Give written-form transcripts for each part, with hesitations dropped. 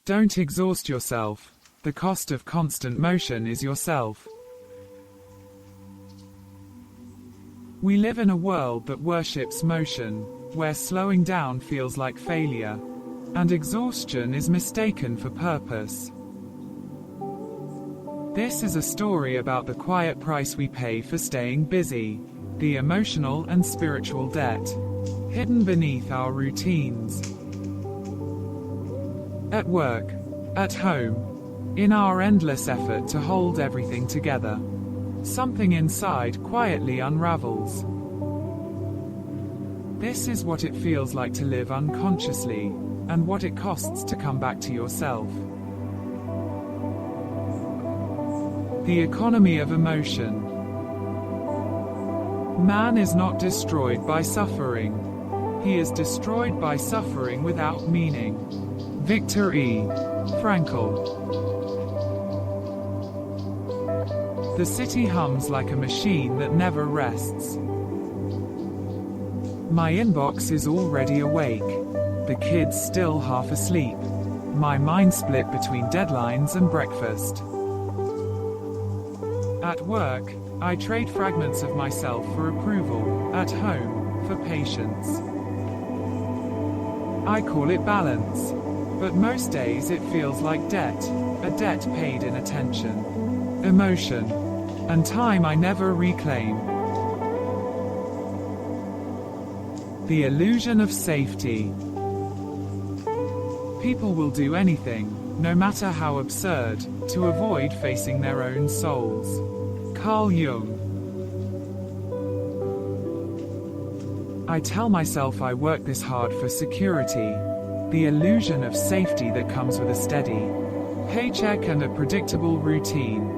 Don't exhaust yourself. The cost of constant motion is yourself. We live in a world that worships motion, where slowing down feels like failure, and exhaustion is mistaken for purpose. This is a story about the quiet price we pay for staying busy, the emotional and spiritual debt hidden beneath our routines. At work, at home, in our endless effort to hold everything together, something inside quietly unravels. This is what it feels like to live unconsciously, and what it costs to come back to yourself. The economy of emotion. Man is not destroyed by suffering. He is destroyed by suffering without meaning. Viktor E. Frankl. The city hums like a machine that never rests. My inbox is already awake. The kids still half asleep. My mind split between deadlines and breakfast. At work, I trade fragments of myself for approval. At home, for patience. I call it balance. But most days it feels like debt. A debt paid in attention, emotion, and time I never reclaim. The illusion of safety. People will do anything, no matter how absurd, to avoid facing their own souls. Carl Jung. I tell myself I work this hard for security, the illusion of safety that comes with a steady paycheck and a predictable routine.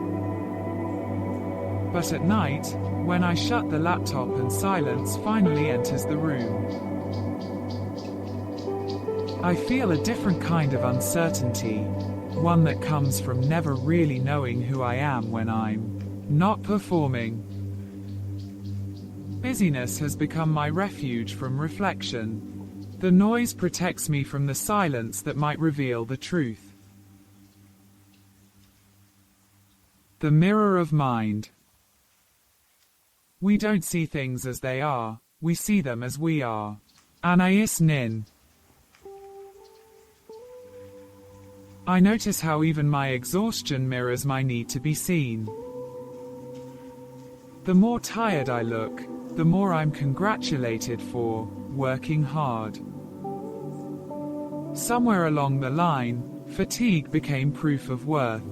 But at night, when I shut the laptop and silence finally enters the room, I feel a different kind of uncertainty, one that comes from never really knowing who I am when I'm not performing. Busyness has become my refuge from reflection. The noise protects me from the silence that might reveal the truth. The mirror of mind. We don't see things as they are, we see them as we are. Anaïs Nin. I notice how even my exhaustion mirrors my need to be seen. The more tired I look, the more I'm congratulated for working hard. Somewhere along the line, fatigue became proof of worth.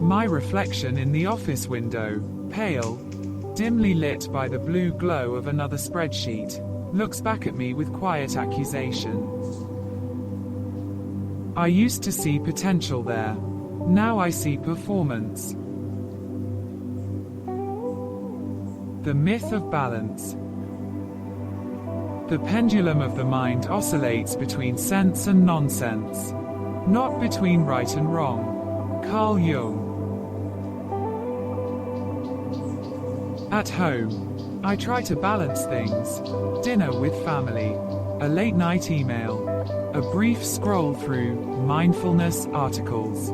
My reflection in the office window, pale, dimly lit by the blue glow of another spreadsheet, looks back at me with quiet accusation. I used to see potential there. Now I see performance. The myth of balance. The pendulum of the mind oscillates between sense and nonsense, not between right and wrong. Carl Jung. At home, I try to balance things. Dinner with family, a late night email, a brief scroll through mindfulness articles.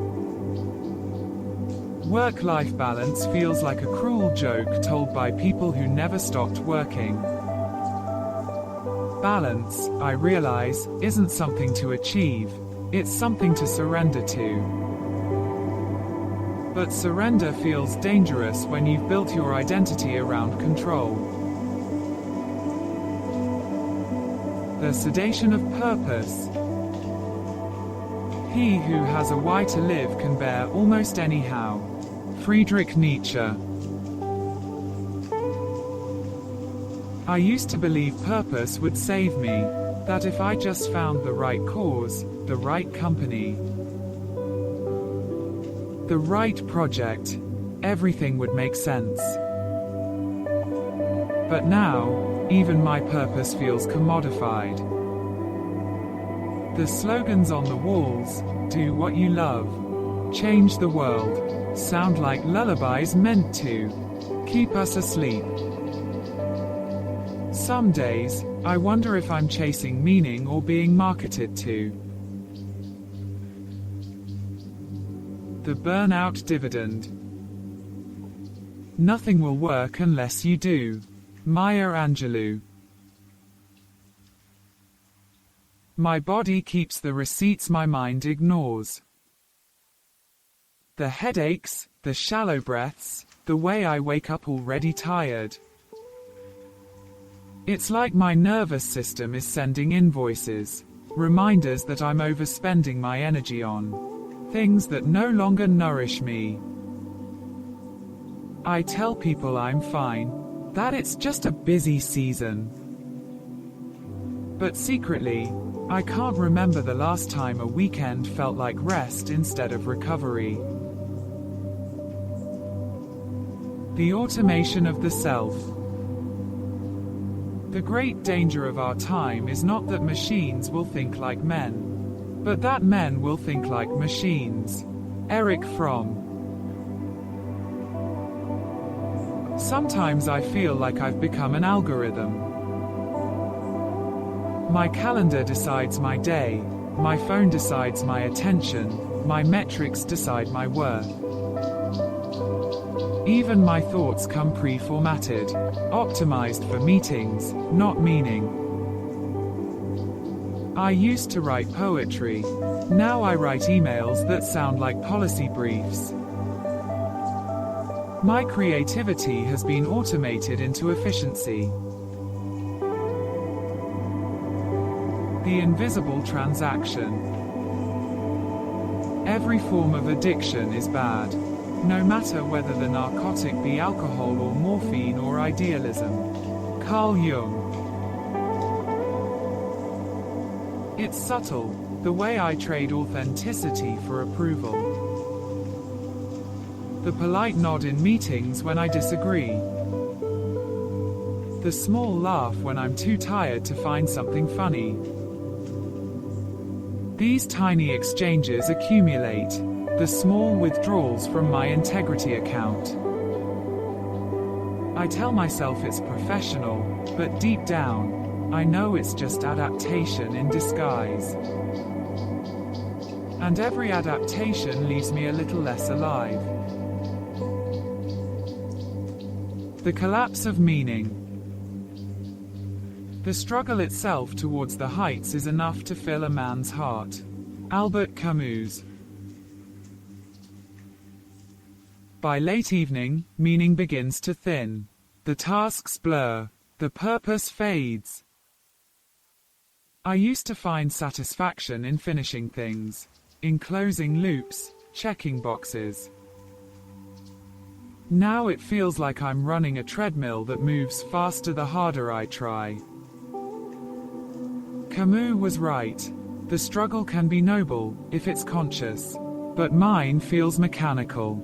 Work-life balance feels like a cruel joke told by people who never stopped working. Balance, I realize, isn't something to achieve, it's something to surrender to. But surrender feels dangerous when you've built your identity around control. The sedation of purpose. He who has a why to live can bear almost anyhow. Friedrich Nietzsche. I used to believe purpose would save me, that if I just found the right cause, the right company, the right project, everything would make sense. But now, even my purpose feels commodified. The slogans on the walls, do what you love, change the world, sound like lullabies meant to keep us asleep. Some days, I wonder if I'm chasing meaning or being marketed to. The Burnout Dividend. Nothing will work unless you do. Maya Angelou. My body keeps the receipts my mind ignores. The headaches, the shallow breaths, the way I wake up already tired. It's like my nervous system is sending invoices, reminders that I'm overspending my energy on things that no longer nourish me. I tell people I'm fine, that it's just a busy season. But secretly, I can't remember the last time a weekend felt like rest instead of recovery. The automation of the self. The great danger of our time is not that machines will think like men, but that men will think like machines. Erich Fromm. Sometimes I feel like I've become an algorithm. My calendar decides my day, my phone decides my attention, my metrics decide my worth. Even my thoughts come pre-formatted, optimized for meetings, not meaning. I used to write poetry. Now I write emails that sound like policy briefs. My creativity has been automated into efficiency. The invisible transaction. Every form of addiction is bad, no matter whether the narcotic be alcohol or morphine or idealism. Carl Jung. It's subtle, the way I trade authenticity for approval. The polite nod in meetings when I disagree. The small laugh when I'm too tired to find something funny. These tiny exchanges accumulate, the small withdrawals from my integrity account. I tell myself it's professional, but deep down, I know it's just adaptation in disguise. And every adaptation leaves me a little less alive. The collapse of meaning. The struggle itself towards the heights is enough to fill a man's heart. Albert Camus. By late evening, meaning begins to thin. The tasks blur. The purpose fades. I used to find satisfaction in finishing things, in closing loops, checking boxes. Now it feels like I'm running a treadmill that moves faster the harder I try. Camus was right. The struggle can be noble, if it's conscious. But mine feels mechanical.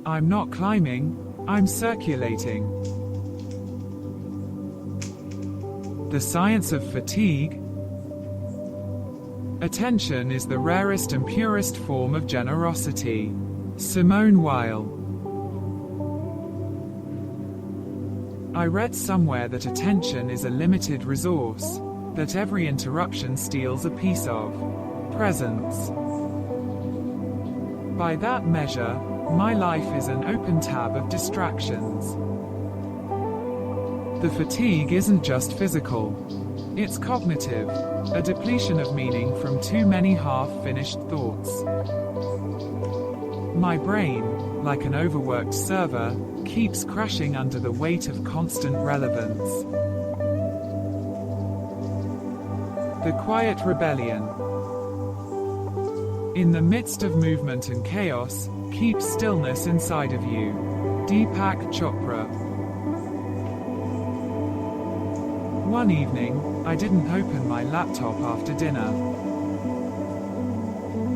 I'm not climbing, I'm circulating. The science of fatigue. Attention is the rarest and purest form of generosity. Simone Weil. I read somewhere that attention is a limited resource, that every interruption steals a piece of presence. By that measure, my life is an open tab of distractions. The fatigue isn't just physical. It's cognitive, a depletion of meaning from too many half-finished thoughts. My brain, like an overworked server, keeps crashing under the weight of constant relevance. The quiet rebellion. In the midst of movement and chaos, keep stillness inside of you. Deepak Chopra. One evening, I didn't open my laptop after dinner.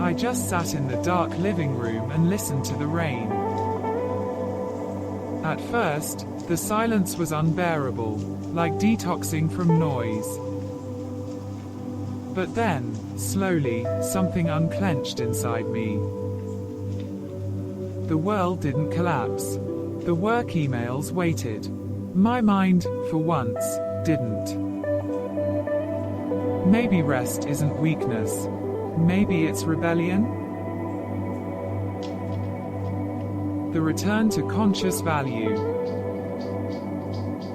I just sat in the dark living room and listened to the rain. At first, the silence was unbearable, like detoxing from noise. But then, slowly, something unclenched inside me. The world didn't collapse. The work emails waited. My mind, for once, didn't. Maybe rest isn't weakness. Maybe it's rebellion? The return to conscious value.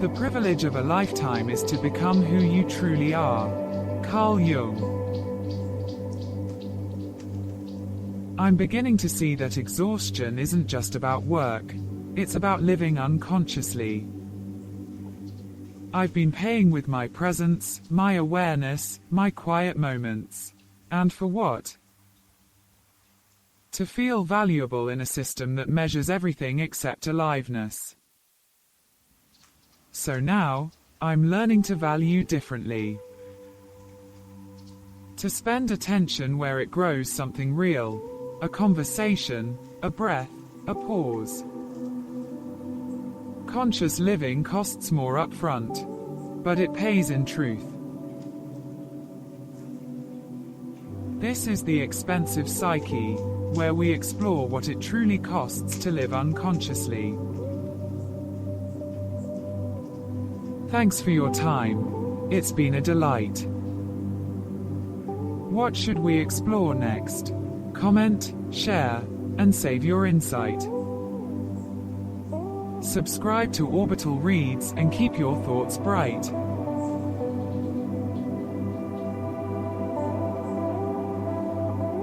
The privilege of a lifetime is to become who you truly are. Carl Jung. I'm beginning to see that exhaustion isn't just about work, it's about living unconsciously. I've been paying with my presence, my awareness, my quiet moments. And for what? To feel valuable in a system that measures everything except aliveness. So now, I'm learning to value differently. To spend attention where it grows something real, a conversation, a breath, a pause. Conscious living costs more upfront, but it pays in truth. This is the expensive psyche, where we explore what it truly costs to live unconsciously. Thanks for your time. It's been a delight. What should we explore next? Comment, share, and save your insight. Subscribe to Orbital Reads and keep your thoughts bright.